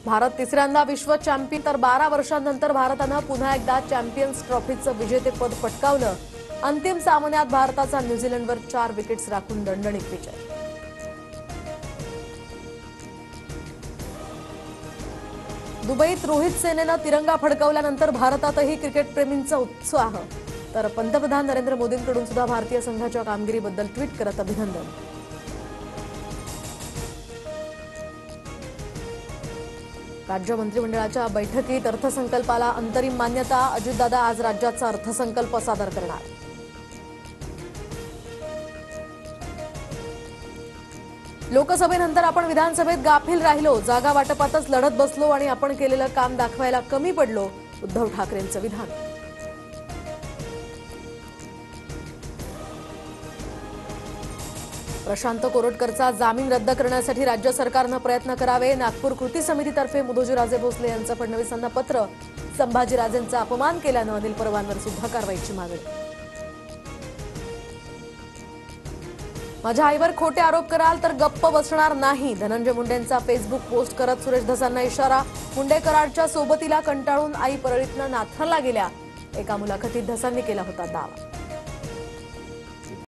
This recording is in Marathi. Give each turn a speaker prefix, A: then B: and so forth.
A: भारत तिसऱ्यांदा विश्व चॅम्पियन तर 12 वर्षांनंतर भारतानं पुन्हा एकदा चॅम्पियन्स ट्रॉफीचं विजेतेपद पटकावलं। अंतिम सामन्यात भारताचा न्यूझीलंडवर 4 विकेट्स राखून दणदणीत विजय। दुबईत रोहित सेनेनं तिरंगा फडकवल्यानंतर भारतातही क्रिकेटप्रेमींचा उत्साह। तर पंतप्रधान नरेंद्र मोदींकडून सुद्धा भारतीय संघाच्या कामगिरीबद्दल ट्विट करत अभिनंदन। राज्य मंत्रिमंडळाच्या बैठकीत अर्थसंकल्पाला अंतरिम मान्यता। अजितदादा आज राज्याचा अर्थसंकल्प सादर करणार। लोकसभेनंतर आपण विधानसभेत गाफील राहिलो, जागा वाटपातच लढत बसलो आणि आपण केलेलं काम दाखवायला कमी पडलो, उद्धव ठाकरेंचं विधान। प्रशांत कोरटकरचा जामीन रद्द करण्यासाठी राज्य सरकारनं प्रयत्न करावे। नागपूर कृती समितीतर्फे मुदोजीराजे भोसले यांचं फडणवीसांना पत्र। संभाजीराजेंचा अपमान केल्यानं अनिल परवांवर सुद्धा कारवाईची मागणी। माझ्या आईवर खोटे आरोप कराल तर गप्प बसणार नाही, धनंजय मुंडेंचा फेसबुक पोस्ट करत सुरेश धसांना इशारा। मुंडे कराडच्या सोबतीला कंटाळून आई परळीतनं नाथरला गेल्या, एका मुलाखतीत धसांनी केला होता दावा।